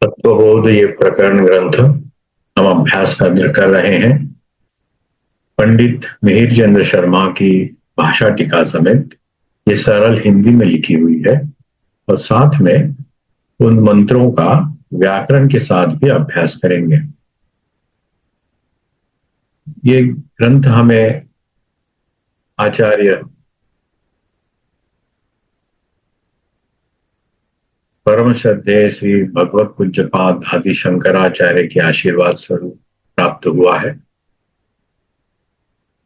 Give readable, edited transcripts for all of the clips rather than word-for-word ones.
तत्वबोध ये प्रकरण ग्रंथ हम अभ्यास कर रहे हैं। पंडित मिहिर चंद्र शर्मा की भाषा टीका समेत ये सरल हिंदी में लिखी हुई है और साथ में उन मंत्रों का व्याकरण के साथ भी अभ्यास करेंगे। ये ग्रंथ हमें आचार्य परम श्रद्धेय श्री भगवत पूज्यपाद आदि शंकराचार्य के आशीर्वाद स्वरूप प्राप्त हुआ है।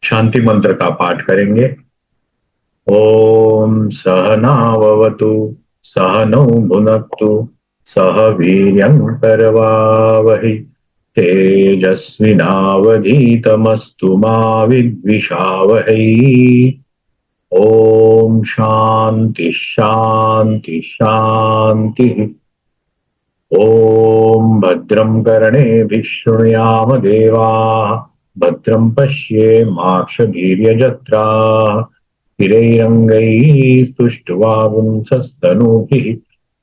शांति मंत्र का पाठ करेंगे। ओम सहनाववतु सहनौ भुनक्तु सह वीर्यं करवावहै तेजस्विनावधीतमस्तु मा विद्विषावहै। ओम शांति शांति शांति। ओम भद्रं कर्णेभिः शृणुयाम देवाः भद्रं पश्येमाक्षधीर्यजत्राः स्थिरैरङ्गैः स्तुष्ट्वागुंसस्तनूभिः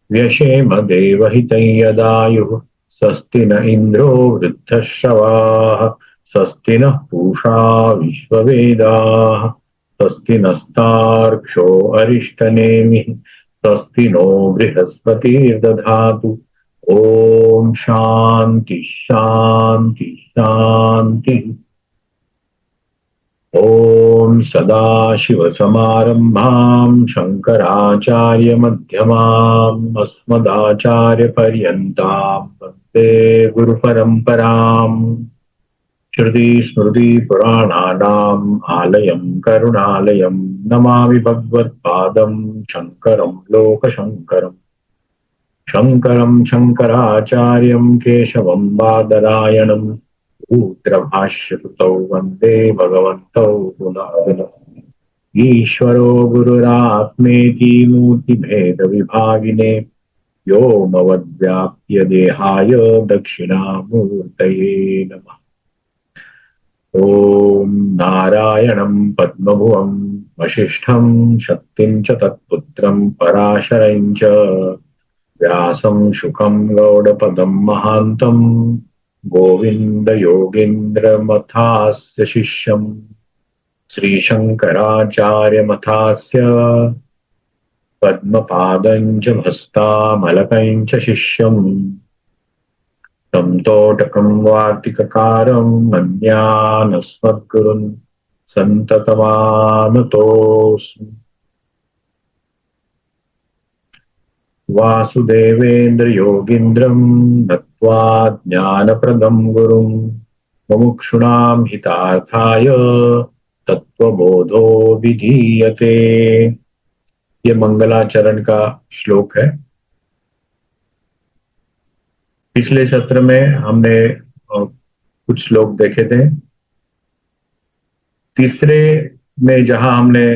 व्यशेम देवहितं यदायुः। स्वस्ति न इन्द्रो वृद्धश्रवाः स्वस्ति नः पूषा विश्ववेदाः स्वस्ति नस्तार्क्ष्यो अरिष्टनेमिः स्वस्ति नो बृहस्पतिर्दधातु। ओम शांति शांति शांति। ओम सदाशिवसमारम्भां शङ्कराचार्यमध्यमाम् अस्मदाचार्यपर्यन्तां वन्दे गुरुपरम्पराम्। श्रुतिस्मृतिपुराणानाम् आलयं करुणालयं नमामि भगवत्पादं शङ्करं लोकशङ्करम्। शङ्करं शङ्कराचार्यं केशवं बादरायणं सूत्रभाष्यकृतौ वन्दे भगवन्तौ पुनः पुनः। ईश्वरो गुरुरात्मेति मूर्तिभेदविभागिने व्योमवद्व्याप्य देहाय दक्षिणामूर्तये नमः। ॐ नारायणं पद्मभुवं वसिष्ठं शक्तिं च तत्पुत्रं पराशरं च व्यासं शुकं गौडपदं महान्तं गोविन्दयोगीन्द्रमथास्य शिष्यं श्रीशङ्कराचार्यमथास्य पद्मपादं च भस्तामलकं च शिष्यं तं तोटकं वार्तिककारं मन्यानस्मद्गुरुन् सन्ततमानतोऽस्मि। वासुदेवेन्द्र योगीन्द्रं नत्वा ज्ञानप्रदं गुरुं मुमुक्षूणां हितार्थाय तत्वबोधो विधीयते। ये मंगलाचरण का श्लोक है। पिछले सत्र में हमने कुछ श्लोक देखे थे। तीसरे में जहां हमने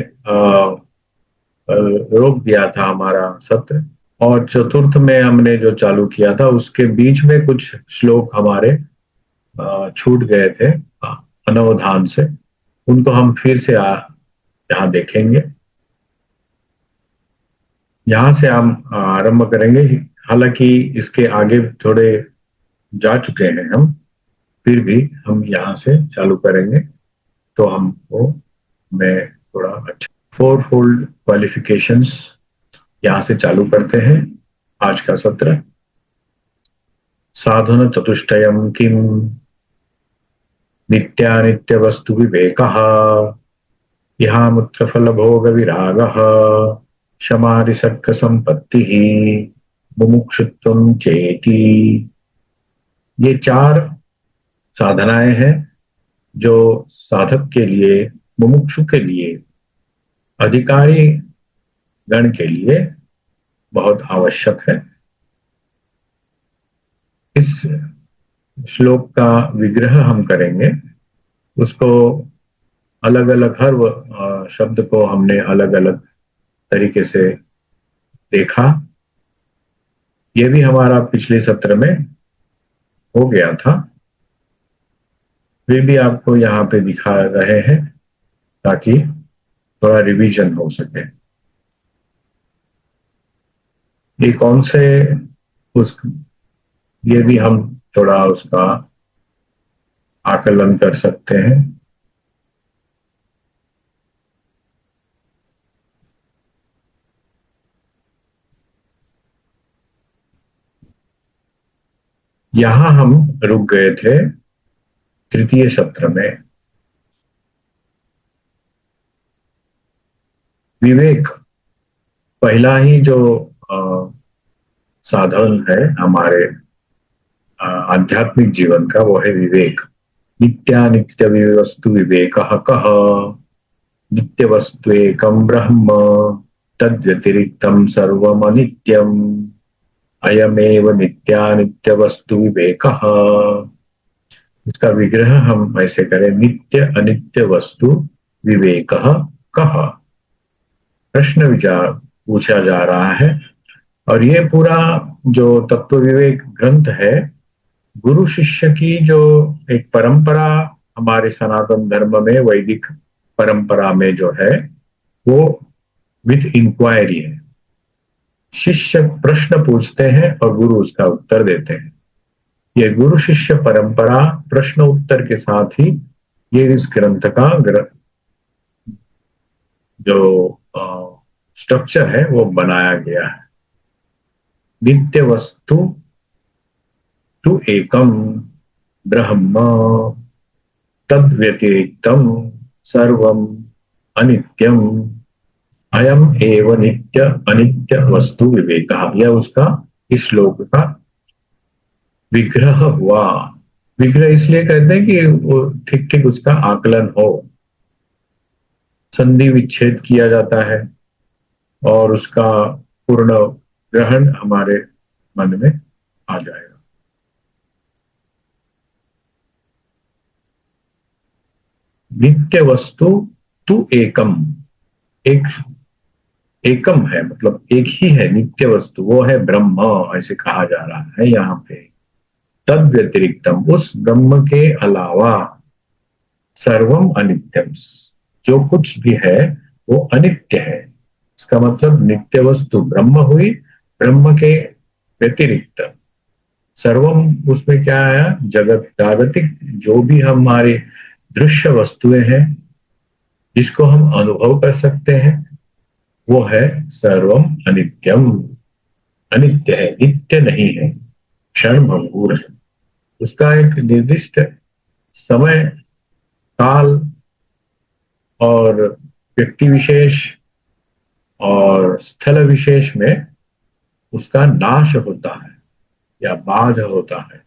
रोक दिया था हमारा सत्र, और चतुर्थ में हमने जो चालू किया था उसके बीच में कुछ श्लोक हमारे छूट गए थे अनवधान से। उनको हम फिर से यहाँ देखेंगे। यहाँ से हम आरंभ करेंगे। हालांकि इसके आगे थोड़े जा चुके हैं हम, फिर भी हम यहाँ से चालू करेंगे तो हमको मैं थोड़ा अच्छा। फोर फोल्ड क्वालिफिकेशंस यहाँ से चालू करते हैं आज का सत्र। साधन चतुष्टयम किम नित्यानित्य वस्तु विवेकः इहामुत्र फल भोग विरागः क्षमारिषट्क संपत्तिः मुमुक्षुत्वं चेति। ये चार साधनाएं हैं जो साधक के लिए, मुमुक्षु के लिए, अधिकारी गण के लिए बहुत आवश्यक है। इस श्लोक का विग्रह हम करेंगे। उसको अलग अलग, हर शब्द को हमने अलग अलग तरीके से देखा। यह भी हमारा पिछले सत्र में हो गया था, वे भी आपको यहाँ पे दिखा रहे हैं ताकि थोड़ा रिवीजन हो सके। ये कौन से उस ये भी हम थोड़ा उसका आकलन कर सकते हैं। यहां हम रुक गए थे तृतीय सत्र में। विवेक पहला ही जो अ, साधन है हमारे आध्यात्मिक जीवन का, वो है विवेक। नित्यानित्य वस्तु विवेक कह, नित्य वस्तु एकम ब्रह्म, तद व्यतिरिक्तम सर्वम अनित्यम, अयमेव नित्यानित्य वस्तु विवेक। इसका विग्रह हम ऐसे करें, नित्य अनित्य वस्तु विवेक कह। प्रश्न विचार पूछा जा रहा है। और ये पूरा जो तत्व विवेक ग्रंथ है, गुरु शिष्य की जो एक परंपरा हमारे सनातन धर्म में, वैदिक परंपरा में जो है, वो विथ इंक्वायरी है। शिष्य प्रश्न पूछते हैं और गुरु उसका उत्तर देते हैं। ये गुरु शिष्य परंपरा प्रश्न उत्तर के साथ ही ये इस ग्रंथ का जो स्ट्रक्चर है वो बनाया गया है। नित्य वस्तु तु एकम ब्रह्म, तद व्यतिरिक्तम सर्वम अनित्यम, अयम एव नित्य अनित्य वस्तु विवेक। यह उसका इस श्लोक का विग्रह हुआ। विग्रह इसलिए कहते हैं कि वो ठीक ठीक उसका आकलन हो, संधि विच्छेद किया जाता है और उसका पूर्ण ग्रहण हमारे मन में आ जाएगा। नित्य वस्तु तु एकम, एक एकम है, मतलब एक ही है नित्य वस्तु, वो है ब्रह्म, ऐसे कहा जा रहा है यहाँ पे। तद व्यतिरिक्तम, उस ब्रह्म के अलावा, सर्वम अनित्यम, जो कुछ भी है वो अनित्य है। इसका मतलब नित्य वस्तु ब्रह्म हुई, ब्रह्म के व्यतिरिक्त सर्वम, उसमें क्या आया, जगत जागतिक जो भी हमारे दृश्य वस्तुएं हैं जिसको हम अनुभव कर सकते हैं, वो है सर्वम अनित्यम। अनित्य है, नित्य नहीं है, क्षण भंगुर है। उसका एक निर्दिष्ट समय काल और व्यक्ति विशेष और स्थल विशेष में उसका नाश होता है या बाध होता है।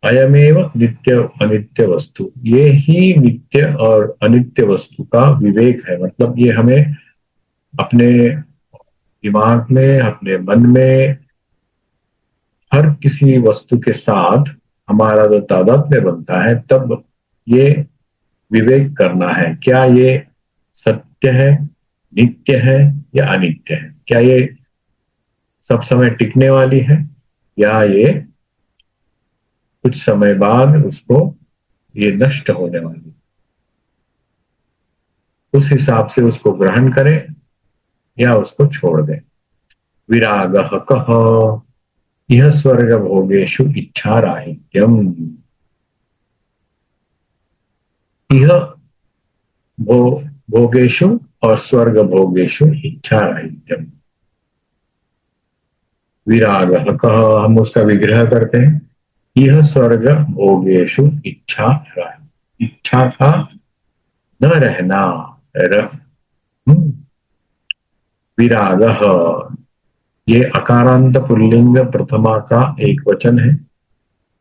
अयमेव नित्य अनित्य वस्तु, ये ही नित्य और अनित्य वस्तु का विवेक है। मतलब ये हमें अपने दिमाग में, अपने मन में, हर किसी वस्तु के साथ हमारा जो तादात्म्य बनता है, तब ये विवेक करना है, क्या ये सत्य है, नित्य है या अनित्य है। क्या ये सब समय टिकने वाली है या ये कुछ समय बाद उसको ये नष्ट होने वाली। उस हिसाब से उसको ग्रहण करें या उसको छोड़ दें। विराग कह, यह स्वर्ग भोगेशु इच्छा राहित्यम, यह भोगेशु और स्वर्ग भोगेशु इच्छा राहित्यम। विराग कह, हम उसका विग्रह करते हैं, यह स्वर्ग भोगेशु इच्छा, इच्छा का न रहना, रह विराग, ये अकारांत पुल्लिंग प्रथमा का एक वचन है।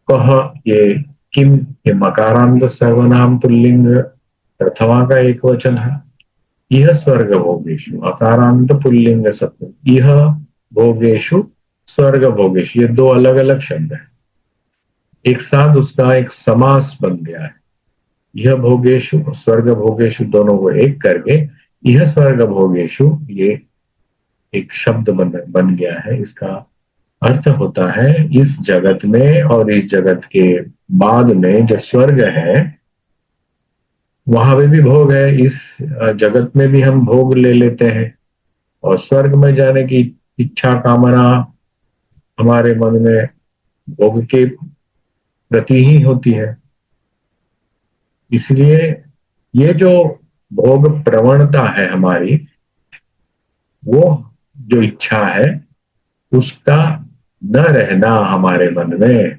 कह ये किम, ये मकारांत सर्वनाम पुल्लिंग प्रथमा का एक वचन है। यह स्वर्ग भोगेशु अकारांत पुल्लिंग सत्य, यह भोगेशु स्वर्ग भोगेशु, ये दो अलग अलग शब्द है, एक साथ उसका एक समास बन गया है। यह भोगेशु स्वर्ग भोगेशु दोनों को एक करके यह स्वर्ग भोगेशु, ये एक शब्द बन गया है। इसका अर्थ होता है इस जगत में और इस जगत के बाद में जो स्वर्ग है वहां में भी भोग है, इस जगत में भी हम भोग ले लेते हैं, और स्वर्ग में जाने की इच्छा कामना हमारे मन में भोग के प्रति ही होती है। इसलिए ये जो भोग प्रवणता है हमारी, वो जो इच्छा है, उसका न रहना हमारे मन में,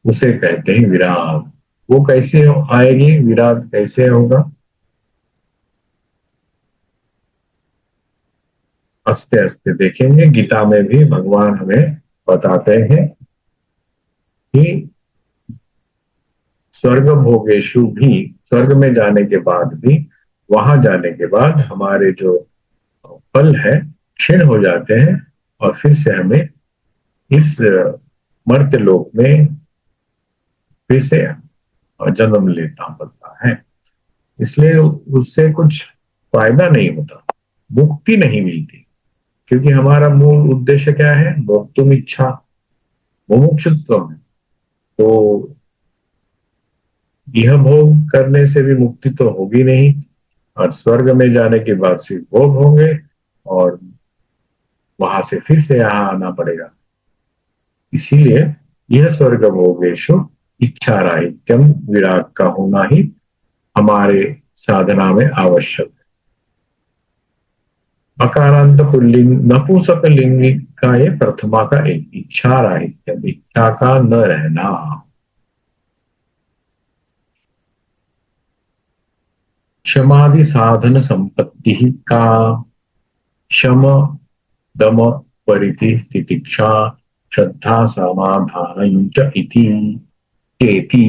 उसे कहते हैं विराग। वो कैसे आएगी, विराग कैसे होगा? आस्ते आस्ते देखेंगे। गीता में भी भगवान हमें बताते हैं कि स्वर्ग भोगेशु भी, स्वर्ग में जाने के बाद भी, वहां जाने के बाद हमारे जो फल है क्षीण हो जाते हैं, और फिर से हमें इस मर्त्य लोक में फिर से जन्म लेना पड़ता है। इसलिए उससे कुछ फायदा नहीं होता, मुक्ति नहीं मिलती। क्योंकि हमारा मूल उद्देश्य क्या है? भोक्तुम इच्छा, मुमुक्षुत्व है। तो यह भोग करने से भी मुक्ति तो होगी नहीं, और स्वर्ग में जाने के बाद सिर्फ भोग होंगे, और वहां से फिर से यहाँ आना पड़ेगा। इसीलिए यह स्वर्ग भोगेशु इच्छा राहित्यम, विराग का होना ही हमारे साधना में आवश्यक है। अकारांत पुल्लिंग नपुंसक लिंग का ये प्रथमा का एक, इच्छा राहित्यम, इच्छा का न रहना। क्षमादि साधन संपत्ति का, शम दम परिति तितिक्षा श्रद्धा समाधान च इति चेति।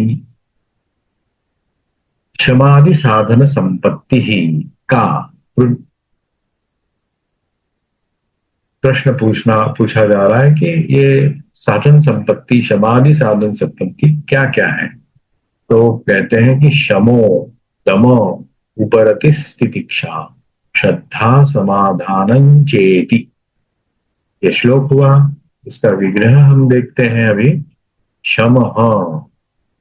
क्षमादि साधन संपत्ति ही का प्रश्न पूछा जा रहा है कि ये साधन संपत्ति, क्षमादि साधन संपत्ति क्या क्या है? तो कहते हैं कि शमो दम उपरति स्थितिक्षा श्रद्धा समाधान चेति। ये श्लोक हुआ। इसका विग्रह हम देखते हैं अभी। शम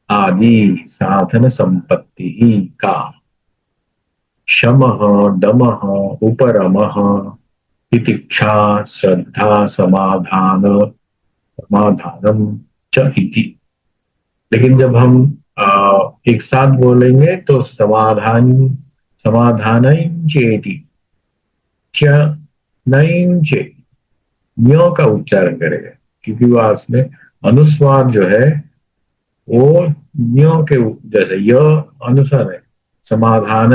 आदि साधन संपत्ति का, शम दम उपरम तितिक्षा श्रद्धा समाधानम च इति। लेकिन जब हम एक साथ बोलेंगे तो समाधान चेति, च नैन चे, य का उच्चारण करेगा। क्योंकि वास में अनुस्वार जो है वो य के जैसे य अनुसार है, समाधान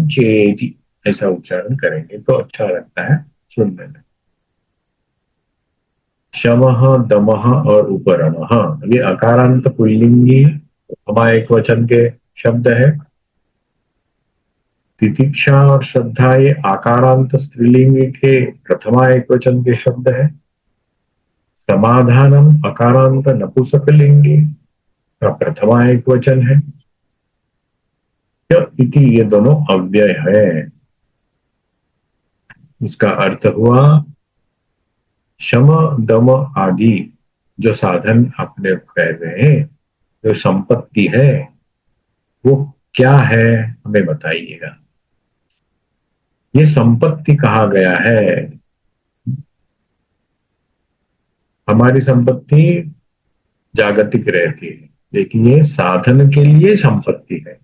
चेति ऐसा उच्चारण करेंगे तो अच्छा लगता है सुनने में। शमः दमः और उपरमः, ये अकारांत पुल्लिंगी हमारे एक वचन के शब्द है। तितिक्षा और श्रद्धा ये आकारांत स्त्रीलिंग के प्रथमा एक वचन के शब्द है। समाधानम अकारांत नपुंसकलिंगी का प्रथमा एक वचन है। इति ये दोनों अव्यय है। इसका अर्थ हुआ शम दम आदि जो साधन आपने कह रहे हैं, जो संपत्ति है, वो क्या है हमें बताइएगा। ये संपत्ति कहा गया है। हमारी संपत्ति जागतिक रहती है, लेकिन ये साधन के लिए संपत्ति है।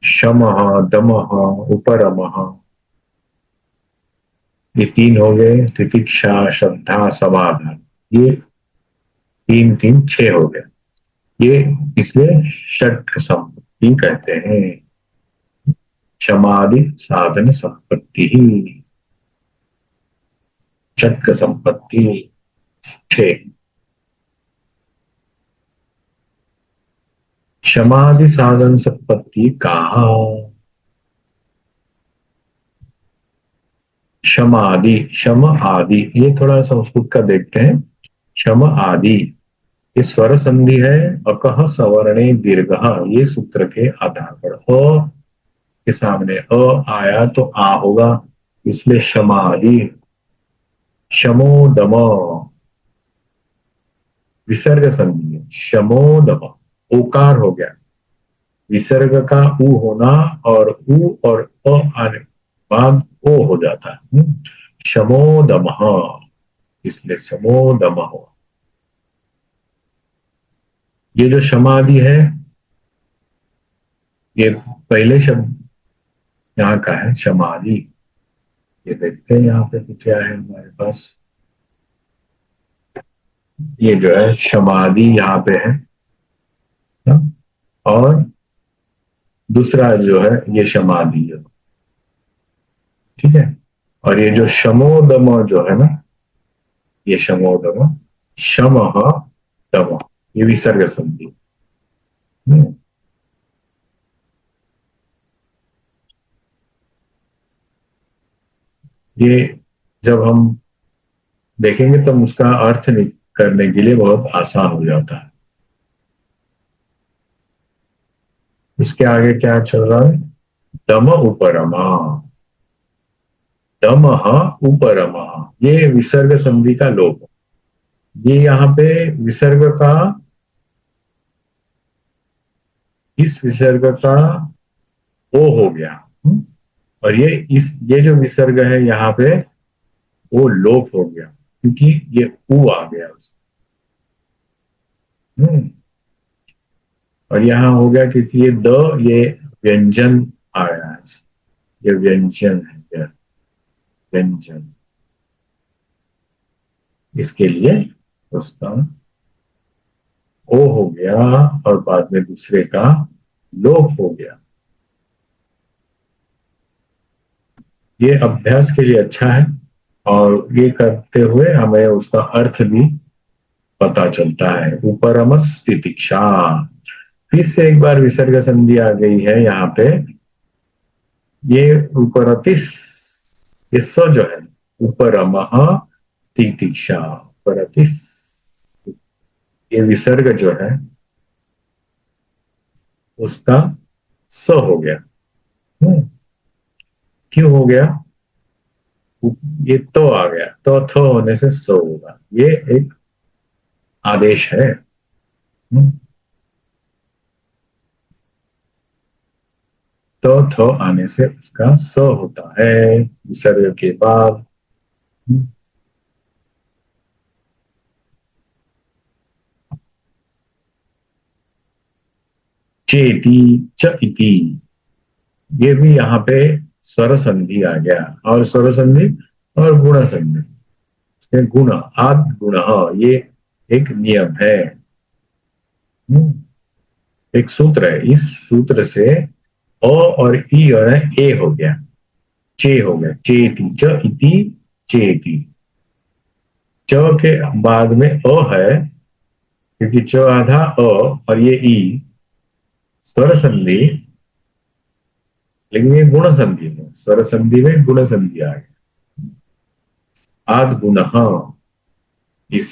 शम दम उपरम, ये तीन हो गए। तितिक्षा श्रद्धा समाधान, ये तीन तीन छह हो गए। ये इसलिए षट संपत्ति कहते हैं। क्षमादि साधन संपत्ति ही षट संपत्ति छह। क्षमादि साधन संपत्ति कहा? क्षम आदि, क्षम आदि, ये थोड़ा संस्कृत का देखते हैं। क्षम आदि ये स्वर संधि है। अकह सवर्णे दीर्घ, ये सूत्र के आधार पर अ के सामने अ आया तो आ होगा, इसलिए क्षमादि। शमो दम विसर्ग संधि है। शमो दम ओकार हो गया, विसर्ग का उ होना, और उ और अ आने बाद ओ हो जाता है। शमो दम, इसलिए शमो दम हो। ये जो समाधि है, ये पहले शब्द यहाँ का है समाधि। ये देखते हैं यहाँ पे तो क्या है हमारे पास। ये जो है समाधि यहाँ पे है ना? और दूसरा जो है ये समाधि है। ठीक है। और ये जो शमोदम जो है ना, ये शमोदम, शम दम, ये विसर्ग संधि। हम्म, ये जब हम देखेंगे तब उसका अर्थ करने के लिए बहुत आसान हो जाता है। इसके आगे क्या चल रहा है? दम उपरमा, दम उपरमा, ये विसर्ग संधि का लोप है। ये यहाँ पे विसर्ग का, इस विसर्ग का ओ हो गया। और ये जो विसर्ग है यहाँ पे, वो लोप हो गया क्योंकि ये ऊ आ गया उसमें। और यहाँ हो गया क्योंकि ये व्यंजन आया है। ये व्यंजन है, ये व्यंजन, इसके लिए उसका ओ हो गया और बाद में दूसरे का लोप हो गया। ये अभ्यास के लिए अच्छा है और ये करते हुए हमें उसका अर्थ भी पता चलता है। उपरमस तितिक्षा, फिर से एक बार विसर्ग संधि आ गई है यहाँ पे। ये उपरतिस, ये स जो है, उपरम तितिक्षा, उपरतिस, ये विसर्ग जो है उसका स हो गया। क्यों हो गया? ये तो आ गया तो थ होने से स होगा। ये एक आदेश है। तो थ आने से उसका स होता है विसर्ग के बाद। चेती, च इति, ये भी यहाँ पे स्वर संधि आ गया। और स्वर संधि और गुण संधि, इसमें गुण, आद गुण, ये एक नियम है। एक सूत्र है, इस सूत्र से अ और ई और ए हो गया, चे हो गया, चेती, च इति चेती। च के बाद में अ है क्योंकि च आधा अ और ये ई, स्वर संधि, लेकिन ये गुण संधि है। स्वर संधि में गुण संधि आ गया। आद गुण, इस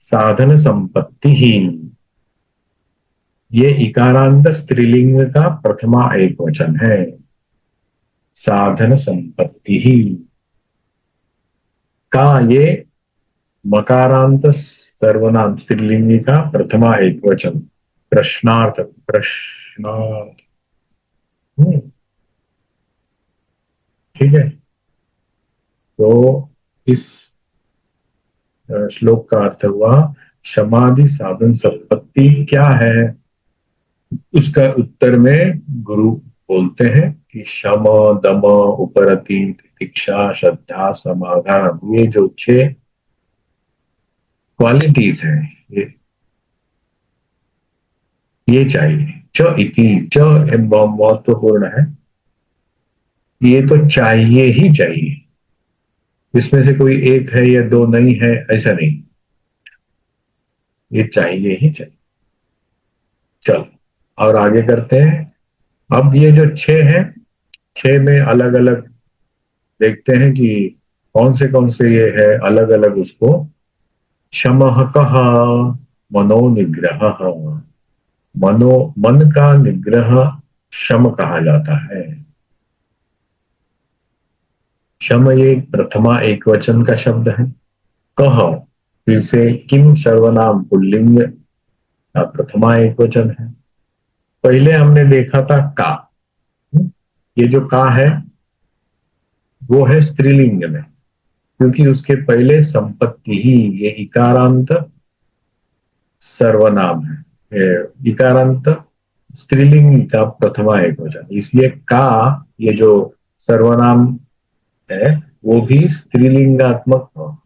साधन संपत्तिहीन, ये इकारांत स्त्रीलिंग का प्रथमा एक वचन है। साधन संपत्तिहीन का ये मकारांत सर्वनाम स्त्रीलिंगी का प्रथमा एक वचन, प्रश्नार्थ, प्रश्नार्थ। ठीक है। तो इस श्लोक का अर्थ हुआ समाधि साधन संपत्ति क्या है। उसका उत्तर में गुरु बोलते हैं कि शम, दम, उपरति, तितिक्षा, श्रद्धा, समाधान, ये जो 6 क्वालिटीज हैं, ये चाहिए। च इति, च बहुत महत्वपूर्ण है। ये तो चाहिए ही चाहिए, इसमें से कोई एक है या दो नहीं है ऐसा नहीं, ये चाहिए ही चाहिए। चलो और आगे करते हैं। अब ये जो 6 है, 6 में अलग अलग देखते हैं कि कौन से ये है अलग अलग उसको। शमः कः, मनो निग्रह, मनो, मन का निग्रह शम कहा जाता है। शम ये प्रथमा एक वचन का शब्द है। कह फिर से किम सर्वनाम पुल्लिंग का प्रथमा एक वचन है। पहले हमने देखा था का, ये जो का है वो है स्त्रीलिंग में। क्योंकि उसके पहले संपत्ति ही, ये इकारांत सर्वनाम है। इकारांत स्त्रीलिंग का प्रथमा एक वचन, इसलिए का, ये जो सर्वनाम है वो भी स्त्रीलिंगात्मक हो।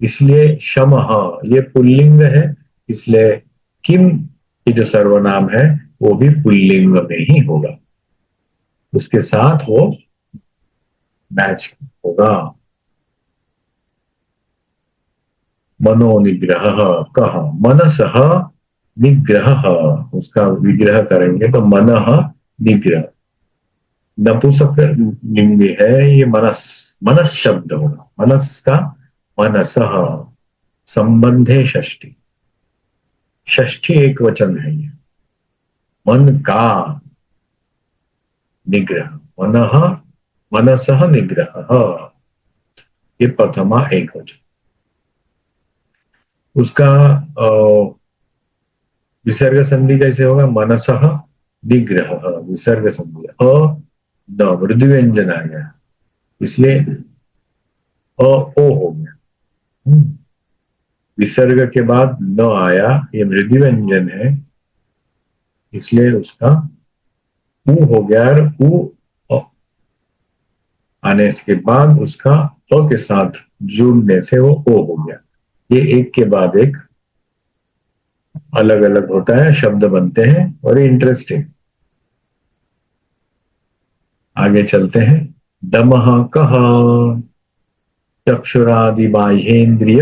इसलिए शमः ये पुल्लिंग है, इसलिए किम ये जो सर्वनाम है वो भी पुल्लिंग में ही होगा, उसके साथ वो मैच होगा। मनोनिग्रह कह, मनसः निग्रह, उसका विग्रह करेंगे तो मनः निग्रह, नपुंसक लिंग है ये, मनस, मनस शब्द होगा, मनस का मनसः, संबंधे षष्ठी, षष्ठी एक वचन है ये, मन का निग्रह, मनः मनसः निग्रह, ये प्रथमा एक वचन। उसका विसर्ग संधि कैसे होगा, मनसः निग्रह, विसर्ग संधि अ द मृदु व्यंजन आ गया, इसलिए अ ओ हो गया। विसर्ग के बाद न आया, ये मृदु व्यंजन है, इसलिए उसका ऊ हो गया, और ऊ अ आने के बाद उसका अ के साथ जुड़ने से वो ओ हो गया। ये एक के बाद एक अलग अलग होता है, शब्द बनते हैं, और ये इंटरेस्टिंग। आगे चलते हैं। दमः कः, चक्षुरादि बाह्येन्द्रिय,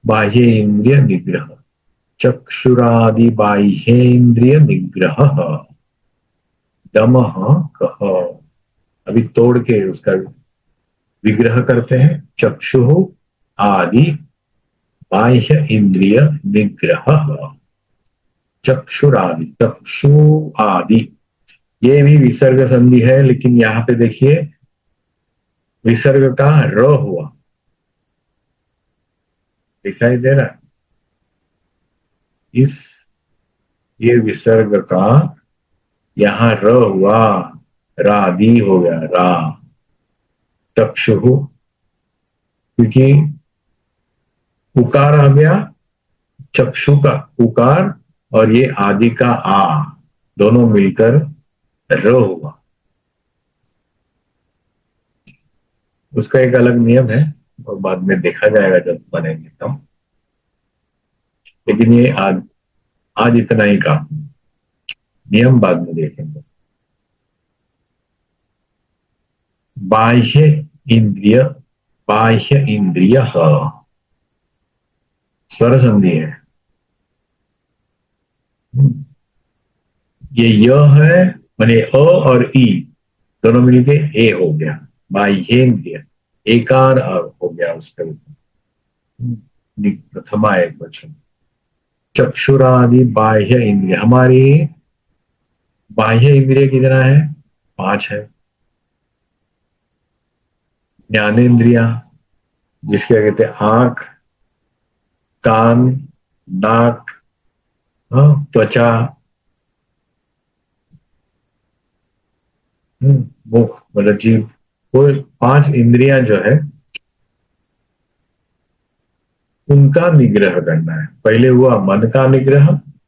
बाह्य इंद्रिय निग्रह, चक्षुरादि बाह्येन्द्रिय निग्रह, दमः कः। अभी तोड़ के उसका विग्रह करते हैं, चक्षु आदि बाह्य इंद्रिय निग्रह, चक्षुरादि, चक्षु आदि, ये भी विसर्ग संधि है, लेकिन यहां पे देखिए विसर्ग का र हुआ, दिखाई दे रहा है, इस, ये विसर्ग का यहां र हुआ, रादी हो गया रा, चक्षु, क्योंकि उकार आ गया, चक्षु का उकार और ये आदि का आ, दोनों मिलकर र हुआ। उसका एक अलग नियम है और बाद में देखा जाएगा जब बनेंगे तब, लेकिन ये आज इतना ही काम, नियम बाद में देखेंगे। बाह्य इंद्रिय, बाह्य इंद्रिय स्वर संधि है, ये य है, माने अ और ई दोनों मिलके ए हो गया, बाह्येन्द्रिय, एकार हो गया उसके ऊपर, प्रथमा एक वचन। चक्षुरादि बाह्य इंद्रिय, हमारी बाह्य इंद्रिय कितना है, 5 है। ज्ञानेन्द्रिया, जिसके कहते हैं आंख, कान, नाक, त्वचा, मुख मतलब जीभ, वो 5 इंद्रियां जो है उनका निग्रह करना है। पहले हुआ मन का निग्रह,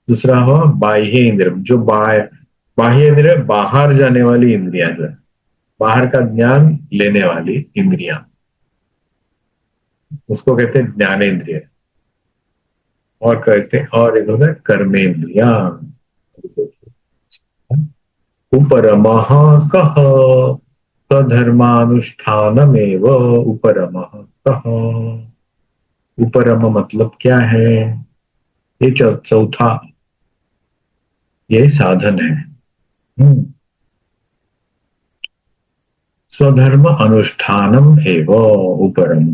दूसरा हुआ बाह्य इंद्र, जो बाह्य इंद्रिय बाहर जाने वाली इंद्रियां जो है, बाहर का ज्ञान लेने वाली इंद्रियां, उसको कहते हैं ज्ञानेन्द्रिय। और कहते हैं, और एक होता है कर्मेंद्रिया। उपरमः कः, स्वधर्मानुष्ठानमेव उपरमः कः, उपरम मतलब क्या है, ये चौथा ये साधन है। स्वधर्म अनुष्ठानम एवं उपरम,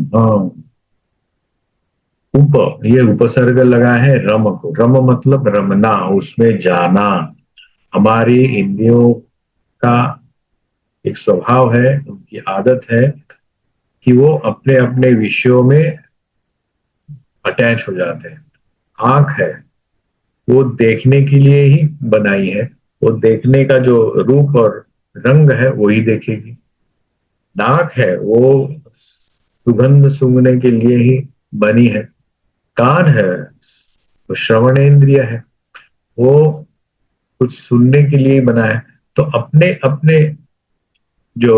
उप, ये उपसर्ग लगा है रम को, रम मतलब रमना, उसमें जाना। हमारी इंद्रियों का एक स्वभाव है, उनकी आदत है कि वो अपने अपने विषयों में अटैच हो जाते हैं। आंख है वो देखने के लिए ही बनाई है, वो देखने का जो रूप और रंग है वही देखेगी। नाक है वो सुगंध सूंघने के लिए ही बनी है। कान है वो श्रवणेंद्रिय है, वो कुछ सुनने के लिए ही बना है। तो अपने अपने जो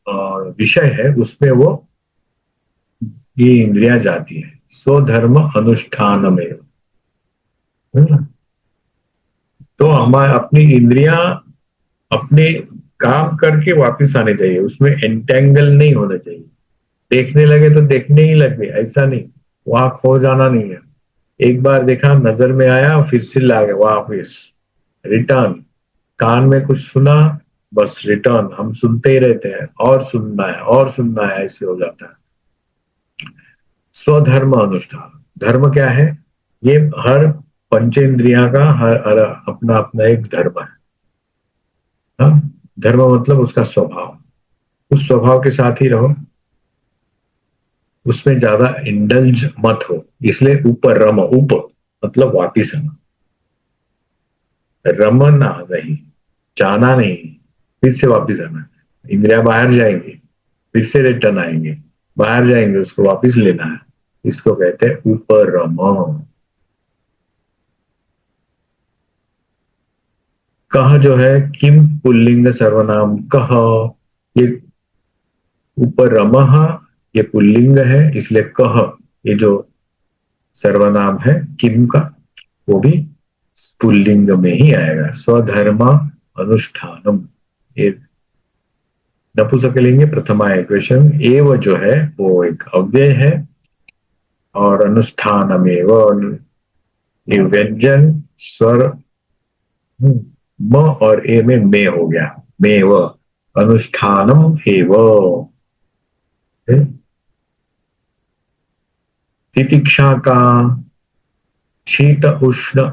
अ, विषय है उसमें वो ये इंद्रियां जाती है। स्वधर्म अनुष्ठान में, तो हमारे अपनी इंद्रियां अपने काम करके वापस आने चाहिए, उसमें एंटेंगल नहीं होना चाहिए। देखने लगे तो देखने ही लगे, ऐसा नहीं, वहां खो जाना नहीं है। एक बार देखा, नजर में आया, फिर से ला गया वापिस, रिटर्न। कान में कुछ सुना, बस रिटर्न, हम सुनते ही रहते हैं, और सुनना है और सुनना है, ऐसे हो जाता है। स्वधर्म अनुष्ठान, धर्म क्या है? ये हर पंचेंद्रिया का हर अपना अपना एक धर्म है। हाँ? धर्म मतलब उसका स्वभाव, उस स्वभाव के साथ ही रहो, उसमें ज्यादा इंडल्ज मत हो। इसलिए ऊपर रम, ऊपर मतलब वापिस आना, रमना नहीं, जाना नहीं, फिर से वापिस आना। इंद्रिया बाहर जाएंगी, फिर से रिटर्न आएंगे, बाहर जाएंगे, उसको वापिस लेना है। इसको कहते हैं ऊपर रमो। कह जो है किम पुल्लिंग सर्वनाम कह, ये ऊपर रमः, ये पुल्लिंग है, इसलिए कह ये जो सर्वनाम है किम का, वो भी पुल्लिंग में ही आएगा। स्वधर्म अनुष्ठानम, ये नपुंसकलिंग प्रथमा इक्वेशन। एव जो है वो एक अव्यय है, और अनुष्ठानमेव ये व्यंजन स्वर, म और ए में मे हो गया, मेव अनुष्ठानम एव। तितिक्षा का शीत उष्ण,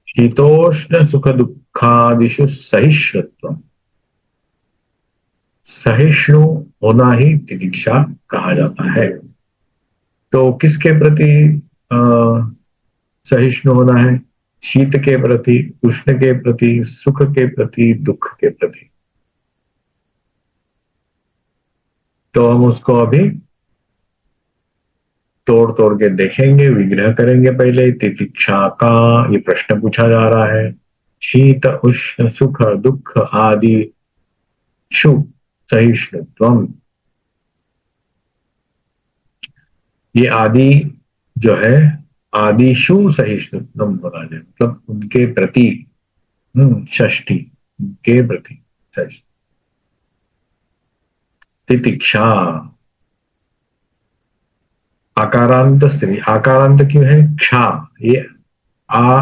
शीतोष्ण सुख दुखादिषु सहिष्णुत्व, सहिष्णु होना ही तितिक्षा कहा जाता है। तो किसके प्रति अ, सहिष्णु होना है? शीत के प्रति, उष्ण के प्रति, सुख के प्रति, दुख के प्रति। तो हम उसको अभी तोड़ तोड़ के देखेंगे, विग्रह करेंगे। पहले तितिक्षा का ये प्रश्न पूछा जा रहा है, शीत उष्ण सुख दुख आदि शु सहिष्णुत्वम, ये आदि जो है, आदिशु सहिष्णुत्वम बोला जाए, मतलब उनके प्रति, षष्ठी, उनके प्रति सहिष्णु। तितिक्षा, आकारांत स्त्री, आकारांत क्यों है?क्षा, ये आ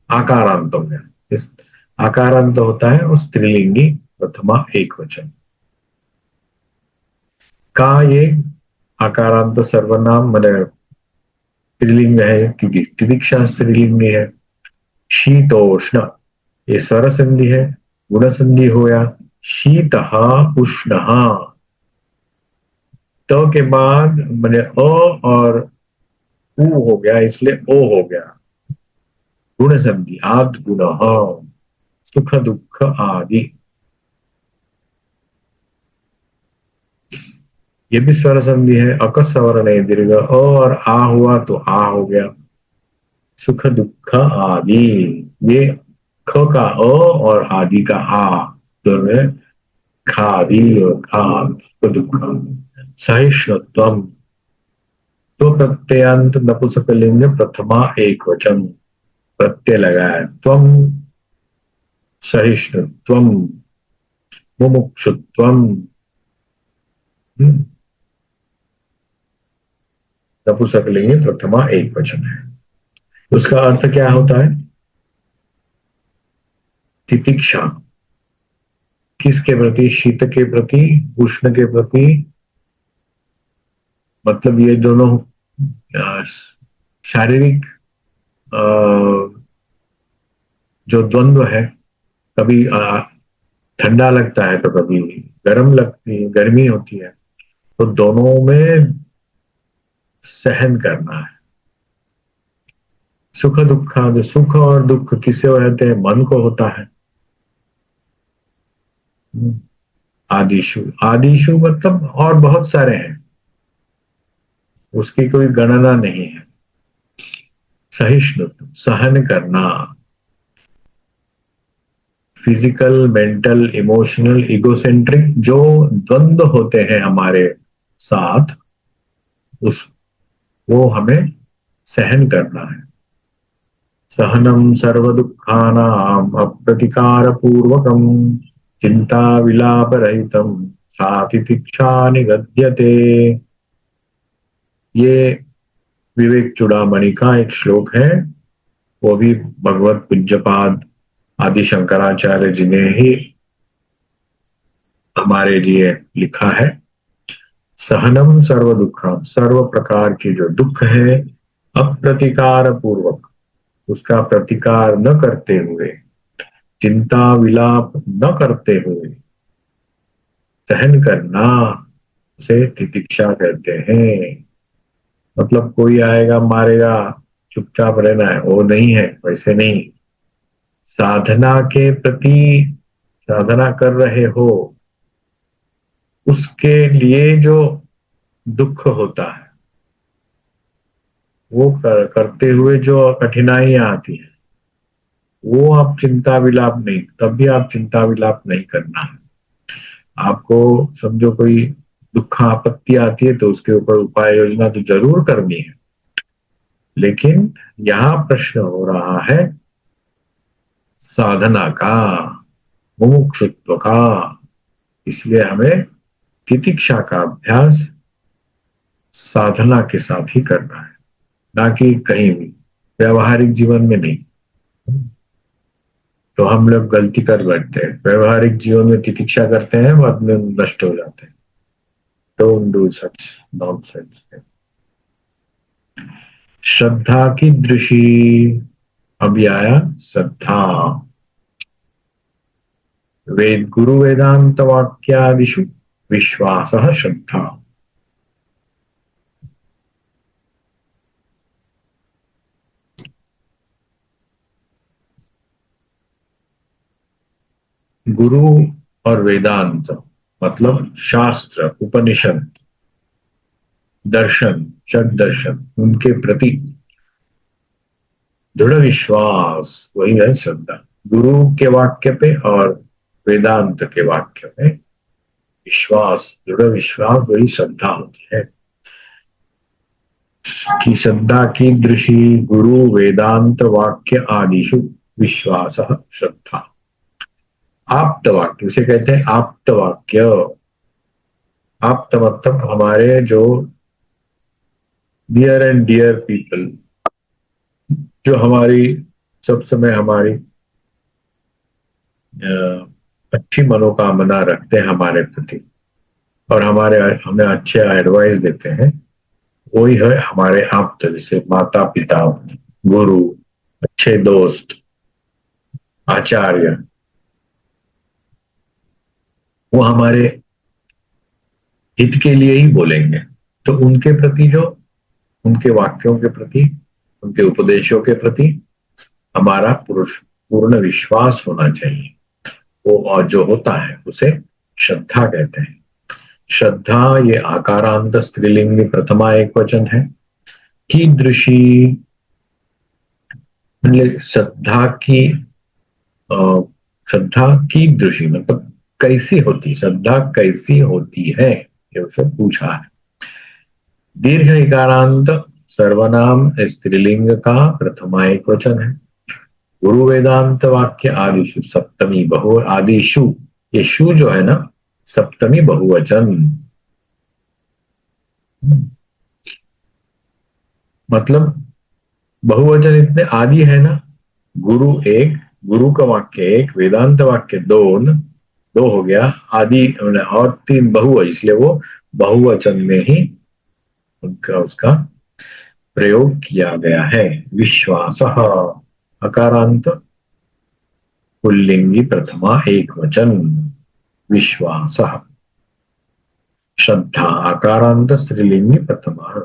आकारांत हो गया। इस आकारांत होता है वो स्त्रीलिंगी प्रथमा एक वचन का। ये आकारांत सर्वनाम मैंने स्त्रीलिंग है, क्योंकि तितिक्षा स्त्रीलिंग है। शीतोष्ण, ये स्वर संधि है, गुण संधि हो गया। शीत उष्ण, तो के बाद मैंने अ और उ हो गया, इसलिए ओ हो गया। गुण संधि, आद गुण, सुख दुख आदि, ये भी स्वर संधि है। अकस सवर्ण है, दीर्घ अ और आ हुआ तो आ हो गया। सुख दुख आदि, ये ख का अ और आदि का आ, दोनों में खादि और खा, सुख दुख। सहिष्णुत्वम, तो प्रत्ययांत नपुंसकलिंग प्रथमा एक वचन, प्रत्यय लगाया, त्वम सहिष्णुत्वम, मुमुक्षुत्वम। नपुंसकलिंग प्रथमा एक वचन है। उसका अर्थ क्या होता है? तितिक्षा, किसके प्रति? शीत के प्रति, उष्ण के प्रति, मतलब ये दोनों शारीरिक जो द्वंद्व है, कभी ठंडा लगता है तो कभी गर्म लगती है, गर्मी होती है, तो दोनों में सहन करना है। सुख दुख, जो सुख और दुख किससे रहते हैं? मन को होता है। आदिशु, आदिशु मतलब और बहुत सारे हैं, उसकी कोई गणना नहीं है। सहिष्णु, सहन करना, फिजिकल, मेंटल, इमोशनल, इगोसेंट्रिक जो द्वंद्व होते हैं हमारे साथ, उस वो हमें सहन करना है। सहनम सर्व दुखानाम अप्रतिकार पूर्वकम चिंता विलाप रहितम सातितिक्षा निगद्यते। ये विवेक चूड़ामणि का एक श्लोक है, वो भी भगवत पूज्यपाद आदि शंकराचार्य जी ने ही हमारे लिए लिखा है। सहनम सर्व दुखम, सर्व प्रकार की जो दुख है, अप्रतिकार पूर्वक, उसका प्रतिकार न करते हुए, चिंता विलाप न करते हुए सहन करना, उसे तितिक्षा कहते हैं। मतलब कोई आएगा मारेगा, चुपचाप रहना है, वो नहीं है, वैसे नहीं। साधना के प्रति, साधना कर रहे हो, उसके लिए जो दुख होता है, वो करते हुए जो कठिनाइयां आती है, वो आप चिंता विलाप नहीं, तब भी आप चिंता विलाप नहीं करना है। आपको समझो कोई दुख आपत्ति आती है तो उसके ऊपर उपाय योजना तो जरूर करनी है, लेकिन यहाँ प्रश्न हो रहा है साधना का, मुमुक्षुत्व का। इसलिए हमें तितिक्षा का अभ्यास साधना के साथ ही करना है, ना कि कहीं भी व्यवहारिक जीवन में नहीं। तो हम लोग गलती कर बैठते हैं, व्यवहारिक जीवन में तितिक्षा करते हैं, बाद में नष्ट हो जाते हैं। Don't do such nonsense. श्रद्धा की दृषि, अभी आया श्रद्धा। वेद गुरु वेदांत वाक्यादिषु विश्वासः श्रद्धा। गुरु और वेदांत मतलब शास्त्र, उपनिषद, दर्शन, षड दर्शन, उनके प्रति दृढ़ विश्वास, वही है श्रद्धा। गुरु के वाक्य पे और वेदांत के वाक्य में विश्वास, दृढ़ विश्वास, वही श्रद्धा होती है। कि श्रद्धा की दृषि गुरु वेदांत वाक्य आदिशु विश्वास श्रद्धा। आप्त वाक्य उसे कहते हैं, आप्त वाक्य। आप्त मतलब हमारे जो डियर एंड डियर पीपल, जो हमारी सब समय हमारी अच्छी मनोकामना रखते हैं हमारे प्रति, और हमारे हमें अच्छे एडवाइस देते हैं, वही है हमारे आप्त। जैसे माता पिता, गुरु, अच्छे दोस्त, आचार्य, वो हमारे हित के लिए ही बोलेंगे। तो उनके प्रति जो, उनके वाक्यों के प्रति, उनके उपदेशों के प्रति हमारा पुरुष पूर्ण विश्वास होना चाहिए। वो और जो होता है उसे श्रद्धा कहते हैं। श्रद्धा ये आकारांत स्त्रीलिंग प्रथमा एक वचन है। कीदृशी, मतलब श्रद्धा की, श्रद्धा कीदृशी मतलब कैसी होती, श्रद्धा कैसी होती है, ये उसे पूछा है। दीर्घ इकारांत सर्वनाम स्त्रीलिंग का प्रथमा एक वचन है। गुरु वेदांत वाक्य आदिशु सप्तमी बहु, आदिशु, ये शु जो है ना, सप्तमी बहुवचन। मतलब बहुवचन इतने, आदि है ना, गुरु एक, गुरु का वाक्य एक, वेदांत वाक्य दोन, दो हो गया, आदि और तीन बहु, इसलिए वो बहुवचन में ही उनका उसका प्रयोग किया गया है। विश्वास अकारांत पुल्लिंगी प्रथमा एक वचन, विश्वास। श्रद्धा आकारांत स्त्रीलिंगी प्रथमा।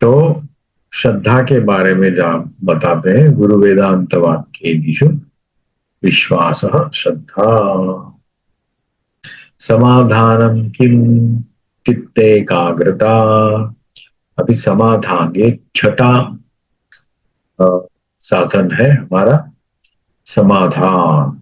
तो श्रद्धा के बारे में जब बताते हैं, गुरु वेदांत वाक्य विश्वासः श्रद्धा। समाधानं किम, चित्ते एकाग्रता। अभी समाधान ये छठा अ, साधन है हमारा। समाधान,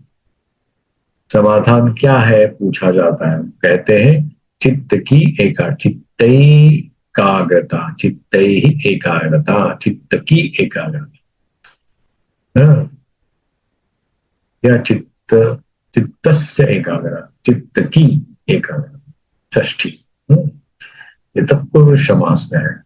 समाधान क्या है पूछा जाता है, कहते हैं चित्त की एकाग्रता, चित्त ही एकाग्रता, चित्त की एकाग्रता। हाँ, या चित्तस्य एकाग्रता, चित्त की एकाग्रता, षष्ठी। हम्म, ये तत्पुरुष समास में है।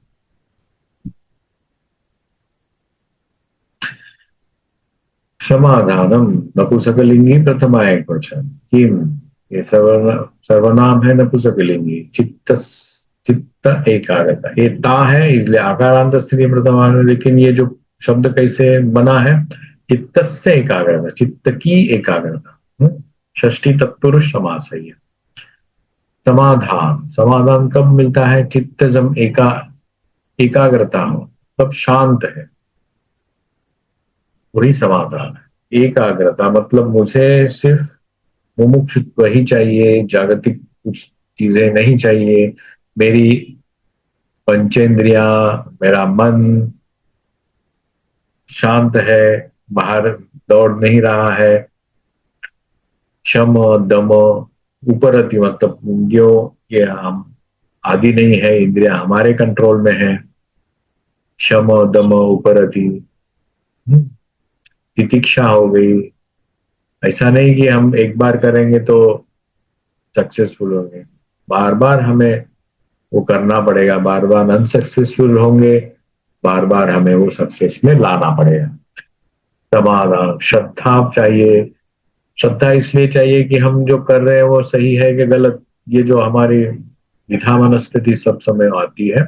समाधानम नपुंसकलिंगी प्रथमा एकवचन। किम, ये सर्वनाम है नपुंसकलिंगी। चित्त एकाग्रता, ये ता है इसलिए आकारांत स्त्री प्रथमा है, लेकिन ये जो शब्द कैसे बना है, चित्त से एकाग्रता, चित्त की एकाग्रता। षष्ठी तत्पुरुष समास है ये। समाधान, समाधान कब मिलता है, चित्त जब एकाग्रता हो, तब शांत है, वही समाधान है। एकाग्रता मतलब मुझे सिर्फ मुमुक्षुत्व ही चाहिए, जागतिक कुछ चीजें नहीं चाहिए। मेरी पंचेंद्रिया, मेरा मन शांत है, बाहर दौड़ नहीं रहा है। शम दम उपरति मतलब इंद्रियों ये हम आदि नहीं है, इंद्रिया हमारे कंट्रोल में है। शम दम उपरति, तितिक्षा हो गई। ऐसा नहीं कि हम एक बार करेंगे तो सक्सेसफुल होंगे, बार बार हमें वो करना पड़ेगा, बार बार अनसक्सेसफुल होंगे, बार बार हमें वो सक्सेस में लाना पड़ेगा। समाधान, श्रद्धा चाहिए। श्रद्धा इसलिए चाहिए कि हम जो कर रहे हैं वो सही है कि गलत, ये जो हमारी विधा मनस्थिति सब समय आती है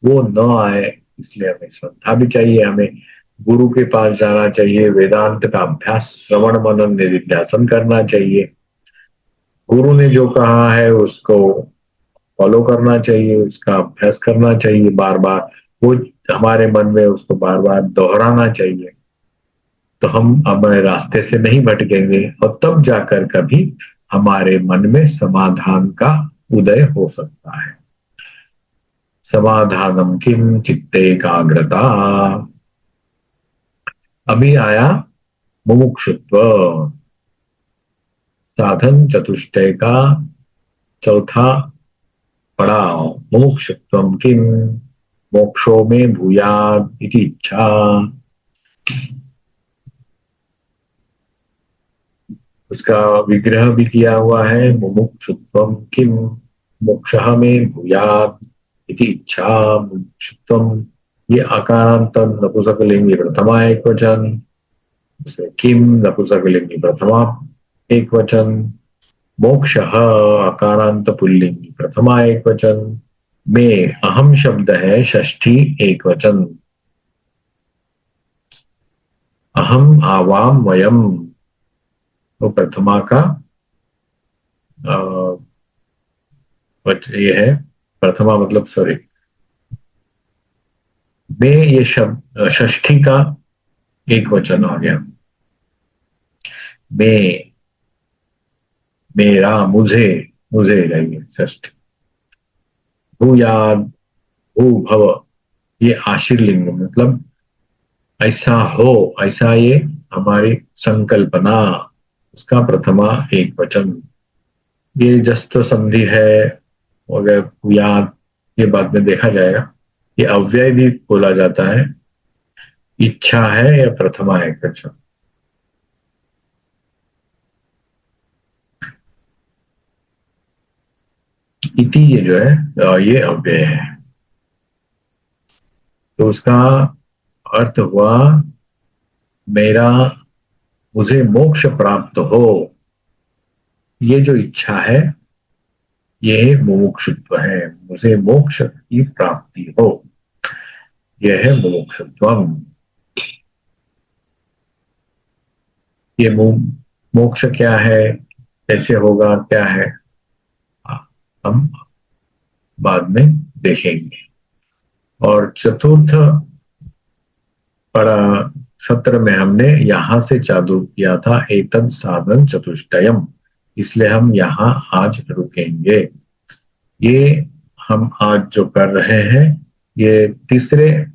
वो न आए, इसलिए हमें श्रद्धा भी चाहिए। हमें गुरु के पास जाना चाहिए, वेदांत का अभ्यास श्रवण मनन निधिध्यासन करना चाहिए। गुरु ने जो कहा है उसको फॉलो करना चाहिए, उसका अभ्यास करना चाहिए बार बार, वो हमारे मन में उसको बार बार दोहराना चाहिए। तो हम अपने रास्ते से नहीं भटकेंगे और तब जाकर कभी हमारे मन में समाधान का उदय हो सकता है। समाधानम किम, चित्ते एकाग्रता। अभी आया मुमुक्षुत्व, साधन चतुष्टय का चौथा पड़ाव। मुमुक्षुत्व किम, मोक्षो में भूयाद इति इच्छा। उसका विग्रह भी किया हुआ है, मुमुक्षुत्व किम, मोक्ष में भूयाद इति इच्छा। मुमुक्षुत्व ये अकारांत नपुंसकलिंगी प्रथमा एक वचन, किम नपुंसकलिंगी प्रथमा एक वचन, मोक्ष अकारांत पुल्लिंगी प्रथमा एक वचन, में अहम शब्द है षष्ठी एक वचन। अहम आवाम वयम, तो प्रथमा का ये है, प्रथमा मतलब सॉरी, में ये शब्द षष्ठी का एक वचन आ गया। में, मेरा, मुझे, मुझे रहेंगे षष्ठी। भूयाद, भू भव, ये आशीर्लिंग मतलब ऐसा हो, ऐसा ये हमारी संकल्पना, उसका प्रथमा एक वचन। ये जस्त संधि है, अगर याद, ये बाद में देखा जाएगा। ये अव्यय भी बोला जाता है। इच्छा है या प्रथमा एक वचन। इति ये जो है ये अव्यय है, तो उसका अर्थ हुआ मेरा, मुझे मोक्ष प्राप्त हो, ये जो इच्छा है ये मुमुक्षुत्व है, मुझे मोक्ष की प्राप्ति हो, यह है मुमुक्षुत्व। ये मोक्ष क्या है, कैसे होगा, क्या है, हम बाद में देखेंगे। और चतुर्थ पड़ा सत्र में हमने यहां से चालू किया था एतद साधन चतुष्टयम, इसलिए हम यहाँ आज रुकेंगे। ये हम आज जो कर रहे हैं ये तीसरे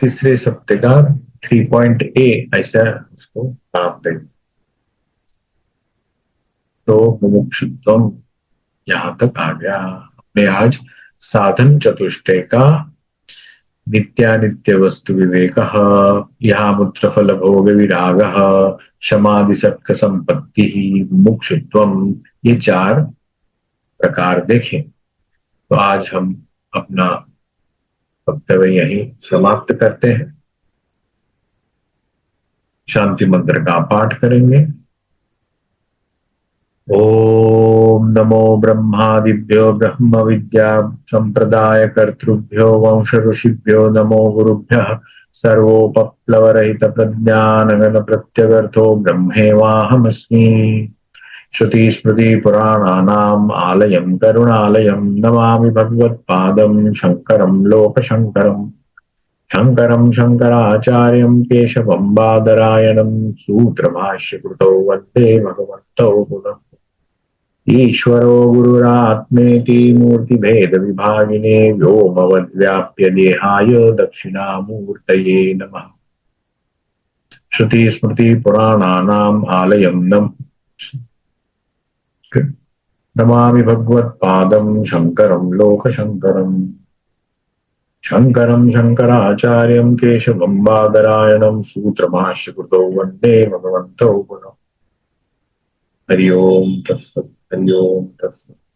तीसरे सप्ताह का 3.A ऐसा उसको नाम दें। तो मुमुक्षुत्वम यहाँ तक आ गया। हमने आज साधन चतुष्टय का नित्यानित्य वस्तु विवेक, यहाँ मूत्र फल भोग विराग, क्षमादि सत्क संपत्ति, मुमुक्षुत्वम, ये चार प्रकार देखें। तो आज हम अपना वक्तव्य यहीं समाप्त करते हैं। शांति मंत्र का पाठ करेंगे। ओम नमो ब्रह्मादिभ्यो ब्रह्म विद्या संप्रदाय कर्तृभ्यो वंश ऋषिभ्यो नमो गुरुभ्यः सर्वोपप्लवरहित प्रज्ञानगण प्रत्यगर्थो ब्रह्मेवाहमस्मि। श्रुति स्मृति पुराणानाम् आलयं करुणालयं नमामि भगवत्पादं शंकरं लोकशंकरम्। शंकरं शंकराचार्यं केशवं बादरायणं सूत्रभाष्यकृतौ वन्दे भगवन्तौ पुनः। ईश्वरो गुरुरात्मेति मूर्तिभेदविभागिने व्योमवद्व्याप्य देहाय दक्षिणामूर्तये नमः। श्रुतिस्मृतिपुराणानाम् आलयं नमामि भगवत्पादं शंकरं लोकशंकरम्। शंकरं शंकराचार्यं केशवं बादरायणं सूत्रभाष्यकृतौ वन्दे भगवन्तौ पुनः। हरि ओम तत्सत्, हरि ओम तत्सत्।